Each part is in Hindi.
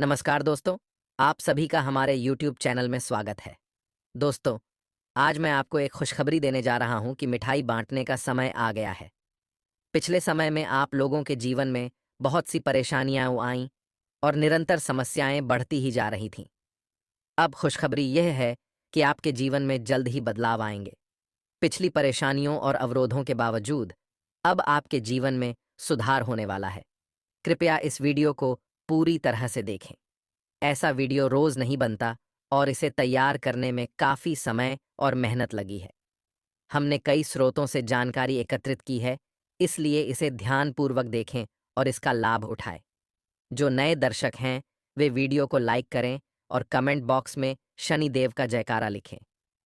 नमस्कार दोस्तों, आप सभी का हमारे YouTube चैनल में स्वागत है। दोस्तों, आज मैं आपको एक खुशखबरी देने जा रहा हूँ कि मिठाई बाँटने का समय आ गया है। पिछले समय में आप लोगों के जीवन में बहुत सी परेशानियाँ आईं और निरंतर समस्याएँ बढ़ती ही जा रही थीं। अब खुशखबरी यह है कि आपके जीवन में जल्द ही बदलाव आएँगे। पिछली परेशानियों और अवरोधों के बावजूद अब आपके जीवन में सुधार होने वाला है। कृपया इस वीडियो को पूरी तरह से देखें। ऐसा वीडियो रोज नहीं बनता और इसे तैयार करने में काफी समय और मेहनत लगी है। हमने कई स्रोतों से जानकारी एकत्रित की है, इसलिए इसे ध्यानपूर्वक देखें और इसका लाभ उठाएं। जो नए दर्शक हैं, वे वीडियो को लाइक करें और कमेंट बॉक्स में शनिदेव का जयकारा लिखें,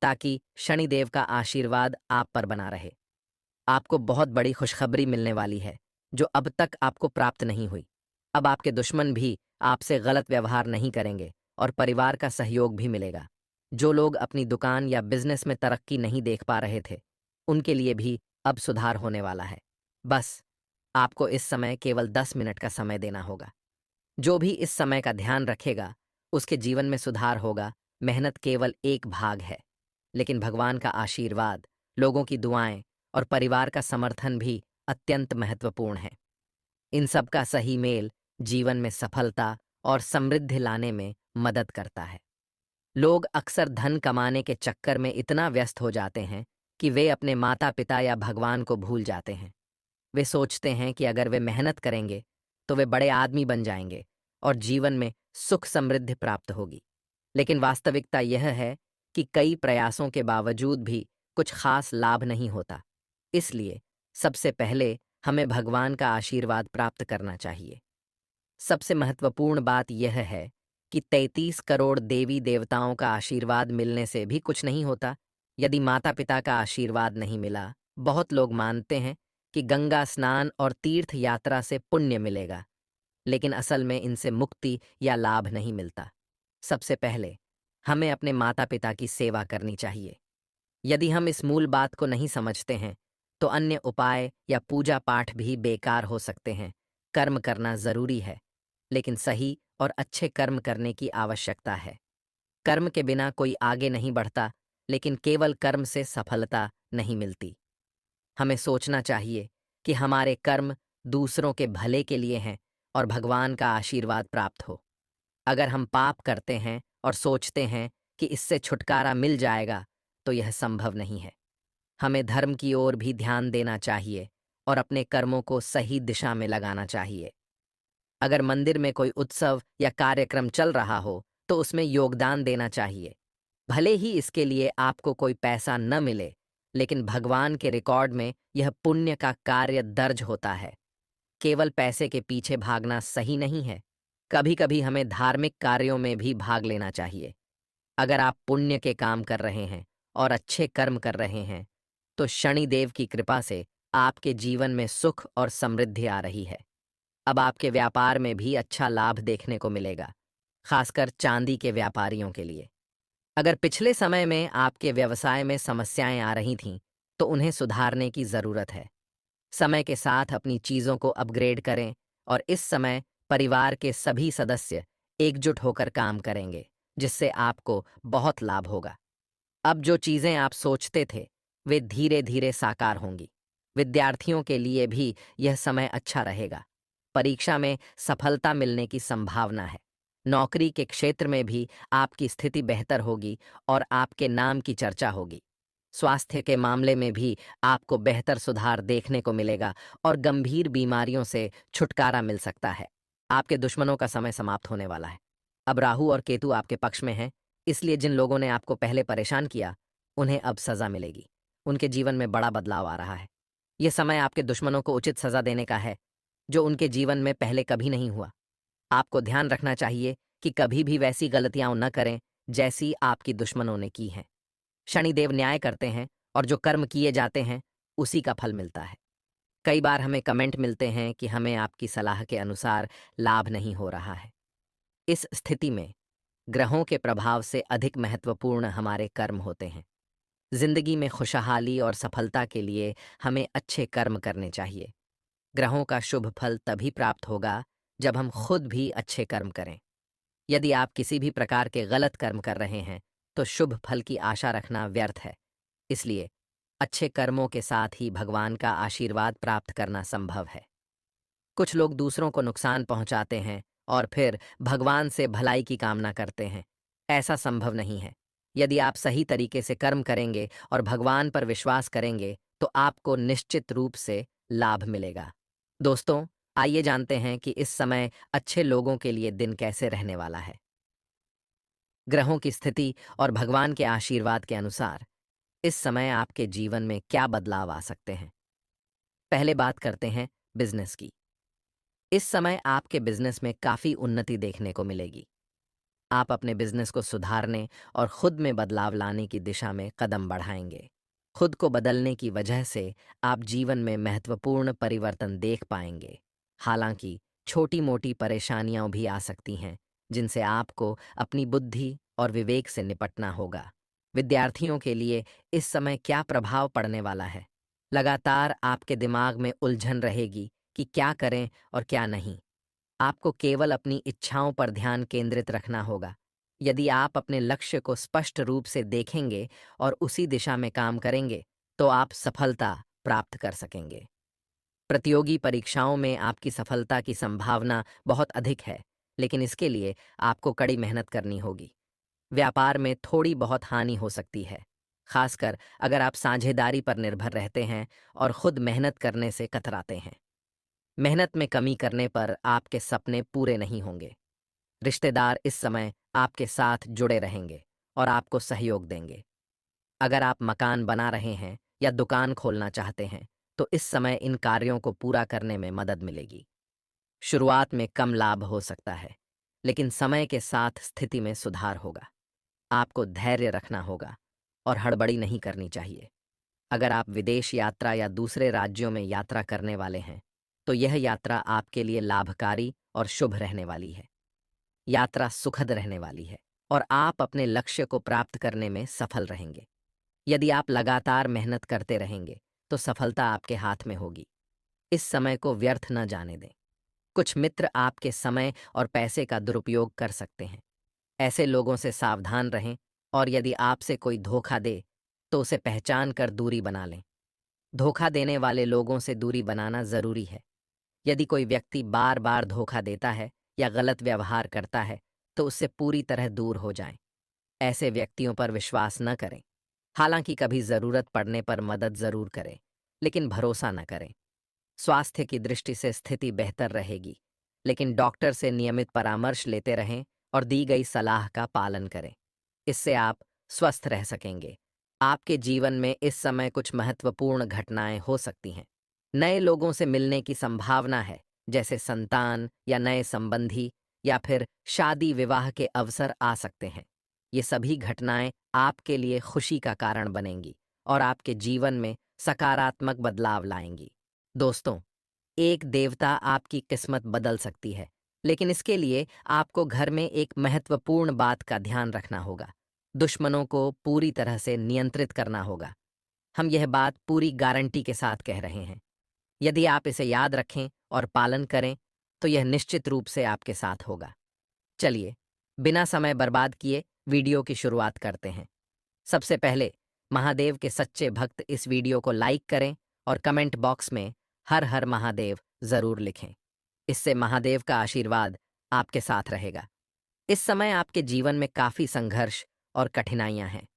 ताकि शनिदेव का आशीर्वाद आप पर बना रहे। आपको बहुत बड़ी खुशखबरी मिलने वाली है, जो अब तक आपको प्राप्त नहीं हुई। अब आपके दुश्मन भी आपसे गलत व्यवहार नहीं करेंगे और परिवार का सहयोग भी मिलेगा। जो लोग अपनी दुकान या बिजनेस में तरक्की नहीं देख पा रहे थे, उनके लिए भी अब सुधार होने वाला है। बस आपको इस समय केवल 10 मिनट का समय देना होगा। जो भी इस समय का ध्यान रखेगा, उसके जीवन में सुधार होगा। मेहनत केवल एक भाग है, लेकिन भगवान का आशीर्वाद, लोगों की दुआएं और परिवार का समर्थन भी अत्यंत महत्वपूर्ण है। इन सब का सही मेल जीवन में सफलता और समृद्धि लाने में मदद करता है। लोग अक्सर धन कमाने के चक्कर में इतना व्यस्त हो जाते हैं कि वे अपने माता पिता या भगवान को भूल जाते हैं। वे सोचते हैं कि अगर वे मेहनत करेंगे तो वे बड़े आदमी बन जाएंगे और जीवन में सुख समृद्धि प्राप्त होगी। लेकिन वास्तविकता यह है कि कई प्रयासों के बावजूद भी कुछ खास लाभ नहीं होता। इसलिए सबसे पहले हमें भगवान का आशीर्वाद प्राप्त करना चाहिए। सबसे महत्वपूर्ण बात यह है कि 33 करोड़ देवी देवताओं का आशीर्वाद मिलने से भी कुछ नहीं होता। यदि माता पिता का आशीर्वाद नहीं मिला, बहुत लोग मानते हैं कि गंगा स्नान और तीर्थ यात्रा से पुण्य मिलेगा, लेकिन असल में इनसे मुक्ति या लाभ नहीं मिलता। सबसे पहले हमें अपने माता पिता की सेवा करनी चाहिए। यदि हम इस मूल बात को नहीं समझते हैं, तो अन्य उपाय या पूजा पाठ भी बेकार हो सकते हैं। कर्म करना जरूरी है, लेकिन सही और अच्छे कर्म करने की आवश्यकता है। कर्म के बिना कोई आगे नहीं बढ़ता, लेकिन केवल कर्म से सफलता नहीं मिलती। हमें सोचना चाहिए कि हमारे कर्म दूसरों के भले के लिए हैं और भगवान का आशीर्वाद प्राप्त हो। अगर हम पाप करते हैं और सोचते हैं कि इससे छुटकारा मिल जाएगा, तो यह संभव नहीं है। हमें धर्म की ओर भी ध्यान देना चाहिए और अपने कर्मों को सही दिशा में लगाना चाहिए। अगर मंदिर में कोई उत्सव या कार्यक्रम चल रहा हो, तो उसमें योगदान देना चाहिए। भले ही इसके लिए आपको कोई पैसा न मिले, लेकिन भगवान के रिकॉर्ड में यह पुण्य का कार्य दर्ज होता है। केवल पैसे के पीछे भागना सही नहीं है। कभी-कभी हमें धार्मिक कार्यों में भी भाग लेना चाहिए। अगर आप पुण्य के काम कर रहे हैं और अच्छे कर्म कर रहे हैं, तो शनिदेव की कृपा से आपके जीवन में सुख और समृद्धि आ रही है। अब आपके व्यापार में भी अच्छा लाभ देखने को मिलेगा, खासकर चांदी के व्यापारियों के लिए। अगर पिछले समय में आपके व्यवसाय में समस्याएं आ रही थीं, तो उन्हें सुधारने की जरूरत है। समय के साथ अपनी चीजों को अपग्रेड करें और इस समय परिवार के सभी सदस्य एकजुट होकर काम करेंगे, जिससे आपको बहुत लाभ होगा। अब जो चीजें आप सोचते थे, वे धीरे धीरे साकार होंगी। विद्यार्थियों के लिए भी यह समय अच्छा रहेगा। परीक्षा में सफलता मिलने की संभावना है। नौकरी के क्षेत्र में भी आपकी स्थिति बेहतर होगी और आपके नाम की चर्चा होगी। स्वास्थ्य के मामले में भी आपको बेहतर सुधार देखने को मिलेगा और गंभीर बीमारियों से छुटकारा मिल सकता है। आपके दुश्मनों का समय समाप्त होने वाला है। अब राहु और केतु आपके पक्ष में हैं, इसलिए जिन लोगों ने आपको पहले परेशान किया, उन्हें अब सजा मिलेगी। उनके जीवन में बड़ा बदलाव आ रहा है। यह समय आपके दुश्मनों को उचित सजा देने का है, जो उनके जीवन में पहले कभी नहीं हुआ। आपको ध्यान रखना चाहिए कि कभी भी वैसी गलतियां न करें जैसी आपकी दुश्मनों ने की हैं। शनिदेव न्याय करते हैं और जो कर्म किए जाते हैं, उसी का फल मिलता है। कई बार हमें कमेंट मिलते हैं कि हमें आपकी सलाह के अनुसार लाभ नहीं हो रहा है। इस स्थिति में ग्रहों के प्रभाव से अधिक महत्वपूर्ण हमारे कर्म होते हैं। जिंदगी में खुशहाली और सफलता के लिए हमें अच्छे कर्म करने चाहिए। ग्रहों का शुभ फल तभी प्राप्त होगा जब हम खुद भी अच्छे कर्म करें। यदि आप किसी भी प्रकार के गलत कर्म कर रहे हैं, तो शुभ फल की आशा रखना व्यर्थ है। इसलिए अच्छे कर्मों के साथ ही भगवान का आशीर्वाद प्राप्त करना संभव है। कुछ लोग दूसरों को नुकसान पहुंचाते हैं और फिर भगवान से भलाई की कामना करते हैं। ऐसा संभव नहीं है। यदि आप सही तरीके से कर्म करेंगे और भगवान पर विश्वास करेंगे, तो आपको निश्चित रूप से लाभ मिलेगा। दोस्तों, आइए जानते हैं कि इस समय अच्छे लोगों के लिए दिन कैसे रहने वाला है। ग्रहों की स्थिति और भगवान के आशीर्वाद के अनुसार इस समय आपके जीवन में क्या बदलाव आ सकते हैं। पहले बात करते हैं बिजनेस की। इस समय आपके बिजनेस में काफी उन्नति देखने को मिलेगी। आप अपने बिजनेस को सुधारने और खुद में बदलाव लाने की दिशा में कदम बढ़ाएंगे। खुद को बदलने की वजह से आप जीवन में महत्वपूर्ण परिवर्तन देख पाएंगे। हालांकि छोटी मोटी परेशानियां भी आ सकती हैं, जिनसे आपको अपनी बुद्धि और विवेक से निपटना होगा। विद्यार्थियों के लिए इस समय क्या प्रभाव पड़ने वाला है? लगातार आपके दिमाग में उलझन रहेगी कि क्या करें और क्या नहीं। आपको केवल अपनी इच्छाओं पर ध्यान केंद्रित रखना होगा। यदि आप अपने लक्ष्य को स्पष्ट रूप से देखेंगे और उसी दिशा में काम करेंगे, तो आप सफलता प्राप्त कर सकेंगे। प्रतियोगी परीक्षाओं में आपकी सफलता की संभावना बहुत अधिक है, लेकिन इसके लिए आपको कड़ी मेहनत करनी होगी। व्यापार में थोड़ी बहुत हानि हो सकती है, खासकर अगर आप साझेदारी पर निर्भर रहते हैं और खुद मेहनत करने से कतराते हैं। मेहनत में कमी करने पर आपके सपने पूरे नहीं होंगे। रिश्तेदार इस समय आपके साथ जुड़े रहेंगे और आपको सहयोग देंगे। अगर आप मकान बना रहे हैं या दुकान खोलना चाहते हैं, तो इस समय इन कार्यों को पूरा करने में मदद मिलेगी। शुरुआत में कम लाभ हो सकता है, लेकिन समय के साथ स्थिति में सुधार होगा। आपको धैर्य रखना होगा और हड़बड़ी नहीं करनी चाहिए। अगर आप विदेश यात्रा या दूसरे राज्यों में यात्रा करने वाले हैं, तो यह यात्रा आपके लिए लाभकारी और शुभ रहने वाली है। यात्रा सुखद रहने वाली है और आप अपने लक्ष्य को प्राप्त करने में सफल रहेंगे। यदि आप लगातार मेहनत करते रहेंगे, तो सफलता आपके हाथ में होगी। इस समय को व्यर्थ न जाने दें। कुछ मित्र आपके समय और पैसे का दुरुपयोग कर सकते हैं। ऐसे लोगों से सावधान रहें और यदि आपसे कोई धोखा दे, तो उसे पहचान कर दूरी बना लें। धोखा देने वाले लोगों से दूरी बनाना जरूरी है। यदि कोई व्यक्ति बार बार धोखा देता है या गलत व्यवहार करता है, तो उससे पूरी तरह दूर हो जाएं। ऐसे व्यक्तियों पर विश्वास न करें। हालांकि कभी जरूरत पड़ने पर मदद जरूर करें, लेकिन भरोसा न करें। स्वास्थ्य की दृष्टि से स्थिति बेहतर रहेगी, लेकिन डॉक्टर से नियमित परामर्श लेते रहें और दी गई सलाह का पालन करें। इससे आप स्वस्थ रह सकेंगे। आपके जीवन में इस समय कुछ महत्वपूर्ण घटनाएं हो सकती हैं। नए लोगों से मिलने की संभावना है, जैसे संतान या नए संबंधी या फिर शादी विवाह के अवसर आ सकते हैं। ये सभी घटनाएं आपके लिए खुशी का कारण बनेंगी और आपके जीवन में सकारात्मक बदलाव लाएंगी। दोस्तों, एक देवता आपकी किस्मत बदल सकती है, लेकिन इसके लिए आपको घर में एक महत्वपूर्ण बात का ध्यान रखना होगा। दुश्मनों को पूरी तरह से नियंत्रित करना होगा। हम यह बात पूरी गारंटी के साथ कह रहे हैं। यदि आप इसे याद रखें और पालन करें, तो यह निश्चित रूप से आपके साथ होगा। चलिए, बिना समय बर्बाद किए वीडियो की शुरुआत करते हैं। सबसे पहले महादेव के सच्चे भक्त इस वीडियो को लाइक करें और कमेंट बॉक्स में हर हर महादेव जरूर लिखें। इससे महादेव का आशीर्वाद आपके साथ रहेगा। इस समय आपके जीवन में काफी संघर्ष और कठिनाइयां हैं।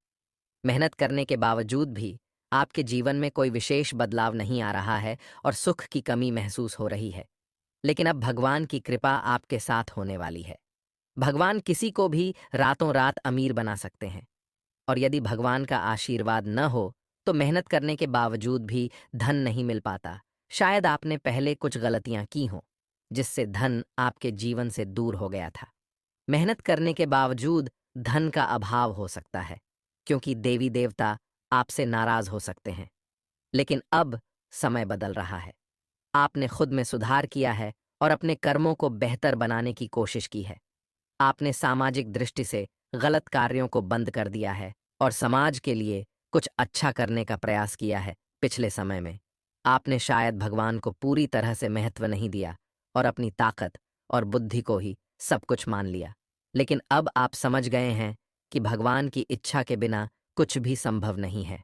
मेहनत करने के बावजूद भी आपके जीवन में कोई विशेष बदलाव नहीं आ रहा है और सुख की कमी महसूस हो रही है। लेकिन अब भगवान की कृपा आपके साथ होने वाली है। भगवान किसी को भी रातों रात अमीर बना सकते हैं, और यदि भगवान का आशीर्वाद न हो, तो मेहनत करने के बावजूद भी धन नहीं मिल पाता। शायद आपने पहले कुछ गलतियां की हों, जिससे धन आपके जीवन से दूर हो गया था। मेहनत करने के बावजूद धन का अभाव हो सकता है, क्योंकि देवी देवता आपसे नाराज हो सकते हैं। लेकिन अब समय बदल रहा है। आपने खुद में सुधार किया है और अपने कर्मों को बेहतर बनाने की कोशिश की है। आपने सामाजिक दृष्टि से गलत कार्यों को बंद कर दिया है और समाज के लिए कुछ अच्छा करने का प्रयास किया है। पिछले समय में आपने शायद भगवान को पूरी तरह से महत्व नहीं दिया और अपनी ताकत और बुद्धि को ही सब कुछ मान लिया। लेकिन अब आप समझ गए हैं कि भगवान की इच्छा के बिना कुछ भी संभव नहीं है।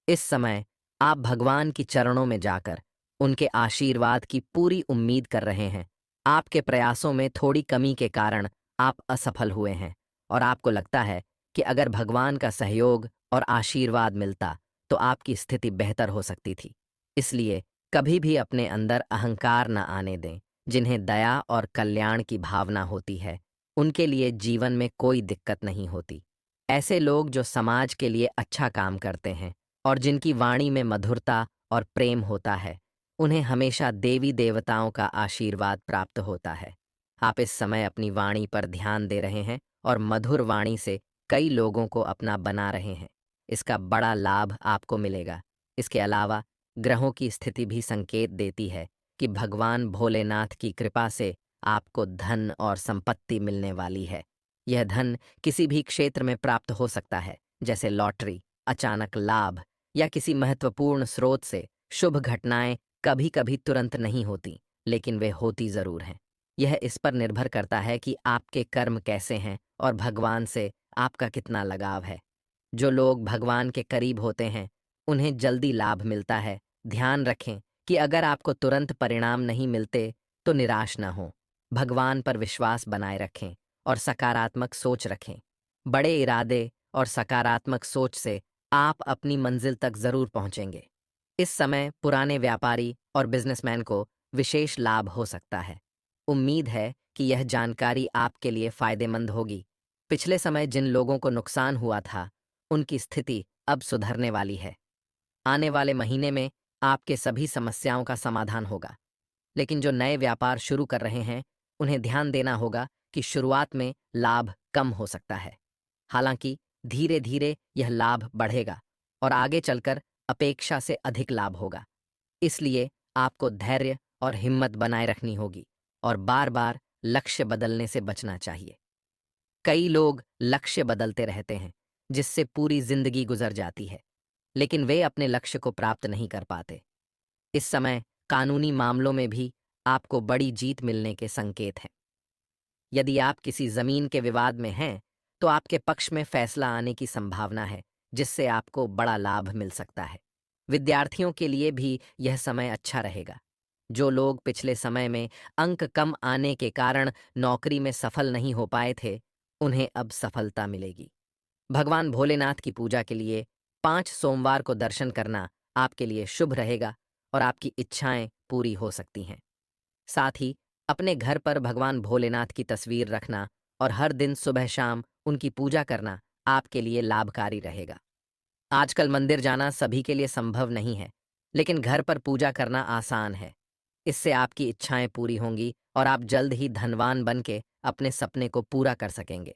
इस समय आप भगवान की चरणों में जाकर उनके आशीर्वाद की पूरी उम्मीद कर रहे हैं। आपके प्रयासों में थोड़ी कमी के कारण आप असफल हुए हैं और आपको लगता है कि अगर भगवान का सहयोग और आशीर्वाद मिलता तो आपकी स्थिति बेहतर हो सकती थी। इसलिए कभी भी अपने अंदर अहंकार न आने दें। जिन्हें दया और कल्याण की भावना होती है, उनके लिए जीवन में कोई दिक्कत नहीं होती। ऐसे लोग जो समाज के लिए अच्छा काम करते हैं और जिनकी वाणी में मधुरता और प्रेम होता है, उन्हें हमेशा देवी देवताओं का आशीर्वाद प्राप्त होता है। आप इस समय अपनी वाणी पर ध्यान दे रहे हैं और मधुर वाणी से कई लोगों को अपना बना रहे हैं। इसका बड़ा लाभ आपको मिलेगा। इसके अलावा ग्रहों की स्थिति भी संकेत देती है कि भगवान भोलेनाथ की कृपा से आपको धन और संपत्ति मिलने वाली है। यह धन किसी भी क्षेत्र में प्राप्त हो सकता है, जैसे लॉटरी, अचानक लाभ या किसी महत्वपूर्ण स्रोत से। शुभ घटनाएं कभी कभी तुरंत नहीं होती, लेकिन वे होती जरूर हैं। यह इस पर निर्भर करता है कि आपके कर्म कैसे हैं और भगवान से आपका कितना लगाव है। जो लोग भगवान के करीब होते हैं, उन्हें जल्दी लाभ मिलता है। ध्यान रखें कि अगर आपको तुरंत परिणाम नहीं मिलते, तो निराश न हों। भगवान पर विश्वास बनाए रखें और सकारात्मक सोच रखें। बड़े इरादे और सकारात्मक सोच से आप अपनी मंजिल तक जरूर पहुंचेंगे। इस समय पुराने व्यापारी और बिजनेसमैन को विशेष लाभ हो सकता है। उम्मीद है कि यह जानकारी आपके लिए फायदेमंद होगी। पिछले समय जिन लोगों को नुकसान हुआ था, उनकी स्थिति अब सुधरने वाली है। आने वाले महीने में आपके सभी समस्याओं का समाधान होगा। लेकिन जो नए व्यापार शुरू कर रहे हैं, उन्हें ध्यान देना होगा कि शुरुआत में लाभ कम हो सकता है। हालांकि धीरे धीरे यह लाभ बढ़ेगा और आगे चलकर अपेक्षा से अधिक लाभ होगा। इसलिए आपको धैर्य और हिम्मत बनाए रखनी होगी और बार बार लक्ष्य बदलने से बचना चाहिए। कई लोग लक्ष्य बदलते रहते हैं, जिससे पूरी जिंदगी गुजर जाती है, लेकिन वे अपने लक्ष्य को प्राप्त नहीं कर पाते। इस समय कानूनी मामलों में भी आपको बड़ी जीत मिलने के संकेत हैं। यदि आप किसी जमीन के विवाद में हैं, तो आपके पक्ष में फैसला आने की संभावना है, जिससे आपको बड़ा लाभ मिल सकता है। विद्यार्थियों के लिए भी यह समय अच्छा रहेगा। जो लोग पिछले समय में अंक कम आने के कारण नौकरी में सफल नहीं हो पाए थे, उन्हें अब सफलता मिलेगी। भगवान भोलेनाथ की पूजा के लिए 5 सोमवार को दर्शन करना आपके लिए शुभ रहेगा और आपकी इच्छाएं पूरी हो सकती हैं। साथ ही अपने घर पर भगवान भोलेनाथ की तस्वीर रखना और हर दिन सुबह शाम उनकी पूजा करना आपके लिए लाभकारी रहेगा। आजकल मंदिर जाना सभी के लिए संभव नहीं है, लेकिन घर पर पूजा करना आसान है। इससे आपकी इच्छाएं पूरी होंगी और आप जल्द ही धनवान बन के अपने सपने को पूरा कर सकेंगे।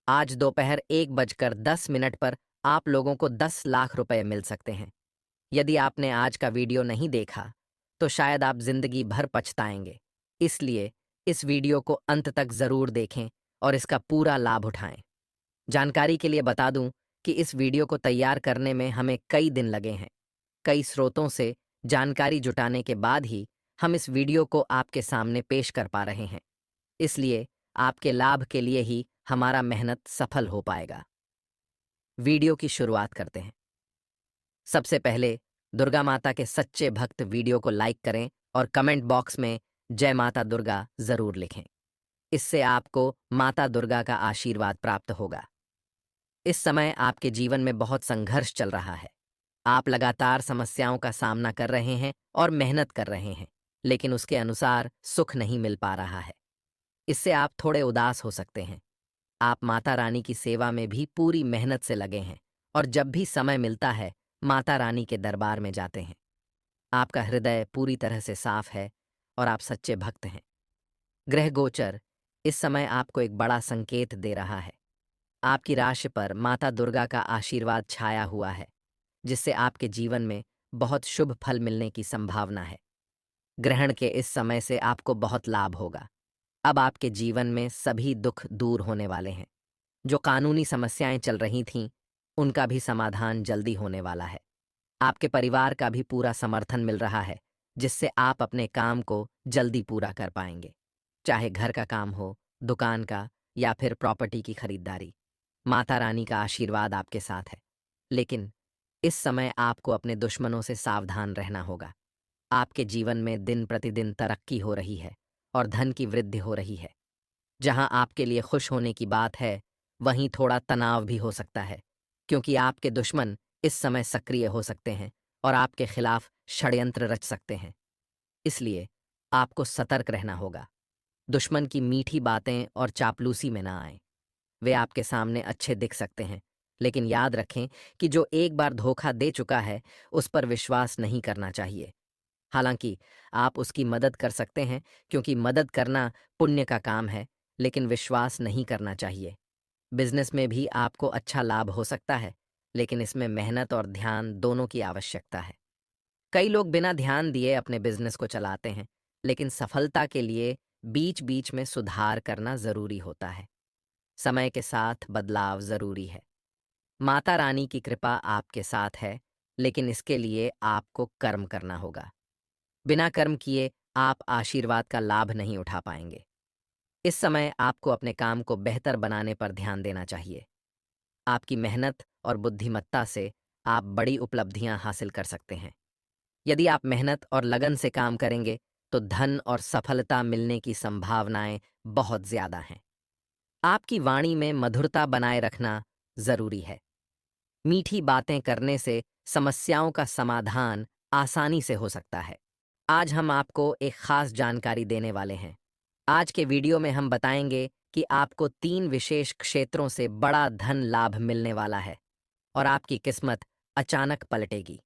आज दोपहर 1:10 पर आप लोगों को 10 लाख रुपए मिल सकते हैं। यदि आपने आज का वीडियो नहीं देखा, तो शायद आप जिंदगी भर पछताएंगे। इसलिए इस वीडियो को अंत तक जरूर देखें और इसका पूरा लाभ उठाएं। जानकारी के लिए बता दूं कि इस वीडियो को तैयार करने में हमें कई दिन लगे हैं। कई स्रोतों से जानकारी जुटाने के बाद ही हम इस वीडियो को आपके सामने पेश कर पा रहे हैं। इसलिए आपके लाभ के लिए ही हमारा मेहनत सफल हो पाएगा। वीडियो की शुरुआत करते हैं। सबसे पहले दुर्गा माता के सच्चे भक्त वीडियो को लाइक करें और कमेंट बॉक्स में जय माता दुर्गा जरूर लिखें। इससे आपको माता दुर्गा का आशीर्वाद प्राप्त होगा। इस समय आपके जीवन में बहुत संघर्ष चल रहा है। आप लगातार समस्याओं का सामना कर रहे हैं और मेहनत कर रहे हैं, लेकिन उसके अनुसार सुख नहीं मिल पा रहा है। इससे आप थोड़े उदास हो सकते हैं। आप माता रानी की सेवा में भी पूरी मेहनत से लगे हैं और जब भी समय मिलता है, माता रानी के दरबार में जाते हैं। आपका हृदय पूरी तरह से साफ है और आप सच्चे भक्त हैं। ग्रह गोचर इस समय आपको एक बड़ा संकेत दे रहा है। आपकी राशि पर माता दुर्गा का आशीर्वाद छाया हुआ है, जिससे आपके जीवन में बहुत शुभ फल मिलने की संभावना है। ग्रहण के इस समय से आपको बहुत लाभ होगा। अब आपके जीवन में सभी दुख दूर होने वाले हैं। जो कानूनी समस्याएं चल रही थीं, उनका भी समाधान जल्दी होने वाला है। आपके परिवार का भी पूरा समर्थन मिल रहा है, जिससे आप अपने काम को जल्दी पूरा कर पाएंगे। चाहे घर का काम हो, दुकान का या फिर प्रॉपर्टी की खरीदारी। माता रानी का आशीर्वाद आपके साथ है। लेकिन इस समय आपको अपने दुश्मनों से सावधान रहना होगा। आपके जीवन में दिन प्रतिदिन तरक्की हो रही है और धन की वृद्धि हो रही है। जहां आपके लिए खुश होने की बात है, वहीं थोड़ा तनाव भी हो सकता है, क्योंकि आपके दुश्मन इस समय सक्रिय हो सकते हैं और आपके खिलाफ षड्यंत्र रच सकते हैं। इसलिए आपको सतर्क रहना होगा। दुश्मन की मीठी बातें और चापलूसी में ना आएं। वे आपके सामने अच्छे दिख सकते हैं, लेकिन याद रखें कि जो एक बार धोखा दे चुका है, उस पर विश्वास नहीं करना चाहिए। हालांकि आप उसकी मदद कर सकते हैं, क्योंकि मदद करना पुण्य का काम है, लेकिन विश्वास नहीं करना चाहिए। बिजनेस में भी आपको अच्छा लाभ हो सकता है, लेकिन इसमें मेहनत और ध्यान दोनों की आवश्यकता है। कई लोग बिना ध्यान दिए अपने बिजनेस को चलाते हैं, लेकिन सफलता के लिए बीच बीच में सुधार करना जरूरी होता है। समय के साथ बदलाव जरूरी है। माता रानी की कृपा आपके साथ है, लेकिन इसके लिए आपको कर्म करना होगा। बिना कर्म किए आप आशीर्वाद का लाभ नहीं उठा पाएंगे। इस समय आपको अपने काम को बेहतर बनाने पर ध्यान देना चाहिए। आपकी मेहनत और बुद्धिमत्ता से आप बड़ी उपलब्धियां हासिल कर सकते हैं। यदि आप मेहनत और लगन से काम करेंगे, तो धन और सफलता मिलने की संभावनाएं बहुत ज्यादा हैं। आपकी वाणी में मधुरता बनाए रखना जरूरी है। मीठी बातें करने से समस्याओं का समाधान आसानी से हो सकता है। आज हम आपको एक खास जानकारी देने वाले हैं। आज के वीडियो में हम बताएंगे कि आपको 3 विशेष क्षेत्रों से बड़ा धन लाभ मिलने वाला है और आपकी किस्मत अचानक पलटेगी।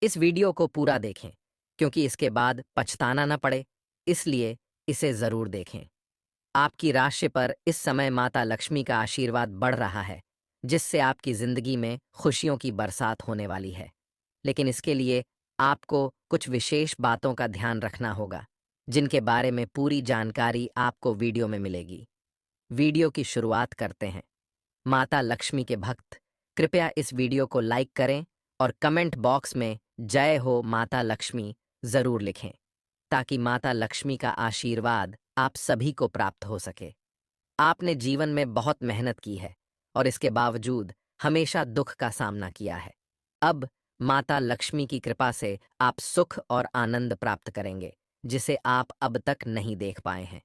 इस वीडियो को पूरा देखें, क्योंकि इसके बाद पछताना न पड़े, इसलिए इसे जरूर देखें। आपकी राशि पर इस समय माता लक्ष्मी का आशीर्वाद बढ़ रहा है, जिससे आपकी जिंदगी में खुशियों की बरसात होने वाली है। लेकिन इसके लिए आपको कुछ विशेष बातों का ध्यान रखना होगा, जिनके बारे में पूरी जानकारी आपको वीडियो में मिलेगी। वीडियो की शुरुआत करते हैं। माता लक्ष्मी के भक्त, कृपया इस वीडियो को लाइक करें और कमेंट बॉक्स में जय हो माता लक्ष्मी जरूर लिखें, ताकि माता लक्ष्मी का आशीर्वाद आप सभी को प्राप्त हो सके। आपने जीवन में बहुत मेहनत की है और इसके बावजूद हमेशा दुख का सामना किया है। अब माता लक्ष्मी की कृपा से आप सुख और आनंद प्राप्त करेंगे, जिसे आप अब तक नहीं देख पाए हैं।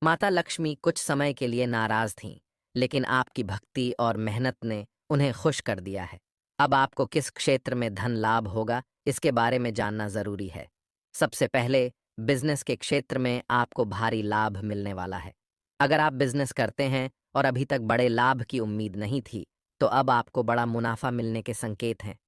माता लक्ष्मी कुछ समय के लिए नाराज थीं, लेकिन आपकी भक्ति और मेहनत ने उन्हें खुश कर दिया है। अब आपको किस क्षेत्र में धन लाभ होगा, इसके बारे में जानना जरूरी है। सबसे पहले, बिजनेस के क्षेत्र में आपको भारी लाभ मिलने वाला है। अगर आप बिजनेस करते हैं और अभी तक बड़े लाभ की उम्मीद नहीं थी, तो अब आपको बड़ा मुनाफा मिलने के संकेत हैं।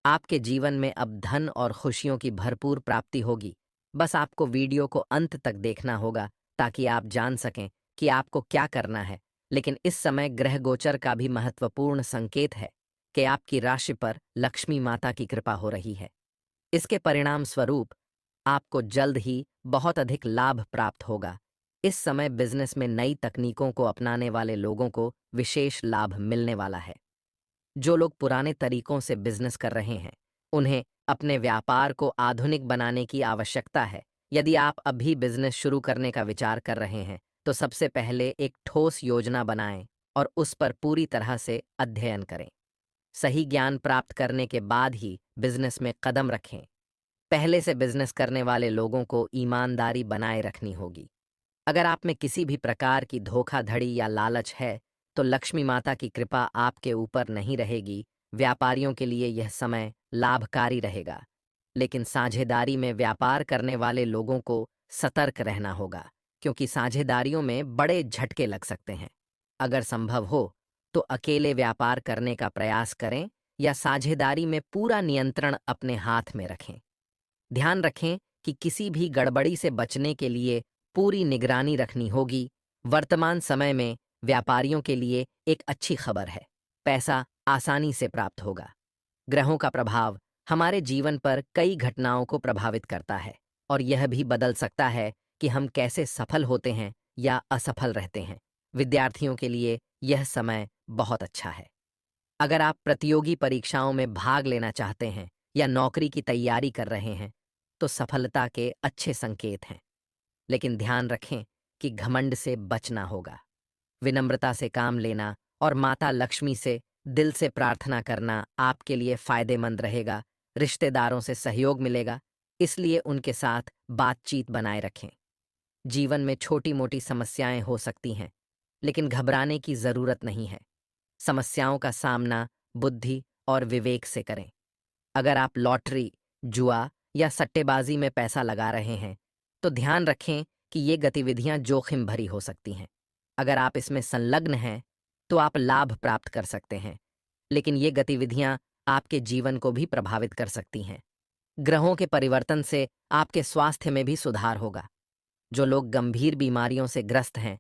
आपके जीवन में अब धन और खुशियों की भरपूर प्राप्ति होगी। बस आपको वीडियो को अंत तक देखना होगा, ताकि आप जान सकें कि आपको क्या करना है। लेकिन इस समय ग्रह गोचर का भी महत्वपूर्ण संकेत है कि आपकी राशि पर लक्ष्मी माता की कृपा हो रही है। इसके परिणाम स्वरूप आपको जल्द ही बहुत अधिक लाभ प्राप्त होगा। इस समय बिजनेस में नई तकनीकों को अपनाने वाले लोगों को विशेष लाभ मिलने वाला है। जो लोग पुराने तरीकों से बिजनेस कर रहे हैं, उन्हें अपने व्यापार को आधुनिक बनाने की आवश्यकता है। यदि आप अभी बिजनेस शुरू करने का विचार कर रहे हैं, तो सबसे पहले एक ठोस योजना बनाएं और उस पर पूरी तरह से अध्ययन करें। सही ज्ञान प्राप्त करने के बाद ही बिजनेस में कदम रखें। पहले से बिजनेस करने वाले लोगों को ईमानदारी बनाए रखनी होगी। अगर आप में किसी भी प्रकार की धोखाधड़ी या लालच है, तो लक्ष्मी माता की कृपा आपके ऊपर नहीं रहेगी। व्यापारियों के लिए यह समय लाभकारी रहेगा, लेकिन साझेदारी में व्यापार करने वाले लोगों को सतर्क रहना होगा, क्योंकि साझेदारियों में बड़े झटके लग सकते हैं। अगर संभव हो, तो अकेले व्यापार करने का प्रयास करें या साझेदारी में पूरा नियंत्रण अपने हाथ में रखें। ध्यान रखें कि किसी भी गड़बड़ी से बचने के लिए पूरी निगरानी रखनी होगी। वर्तमान समय में व्यापारियों के लिए एक अच्छी खबर है, पैसा आसानी से प्राप्त होगा। ग्रहों का प्रभाव हमारे जीवन पर कई घटनाओं को प्रभावित करता है और यह भी बदल सकता है कि हम कैसे सफल होते हैं या असफल रहते हैं। विद्यार्थियों के लिए यह समय बहुत अच्छा है। अगर आप प्रतियोगी परीक्षाओं में भाग लेना चाहते हैं या नौकरी की तैयारी कर रहे हैं, तो सफलता के अच्छे संकेत हैं। लेकिन ध्यान रखें कि घमंड से बचना होगा। विनम्रता से काम लेना और माता लक्ष्मी से दिल से प्रार्थना करना आपके लिए फायदेमंद रहेगा। रिश्तेदारों से सहयोग मिलेगा, इसलिए उनके साथ बातचीत बनाए रखें। जीवन में छोटी-मोटी समस्याएं हो सकती हैं, लेकिन घबराने की जरूरत नहीं है। समस्याओं का सामना बुद्धि और विवेक से करें। अगर आप लॉटरी, जुआ या सट्टेबाजी में पैसा लगा रहे हैं, तो ध्यान रखें कि ये गतिविधियां जोखिम भरी हो सकती हैं। अगर आप इसमें संलग्न हैं, तो आप लाभ प्राप्त कर सकते हैं, लेकिन ये गतिविधियां आपके जीवन को भी प्रभावित कर सकती हैं। ग्रहों के परिवर्तन से आपके स्वास्थ्य में भी सुधार होगा। जो लोग गंभीर बीमारियों से ग्रस्त हैं,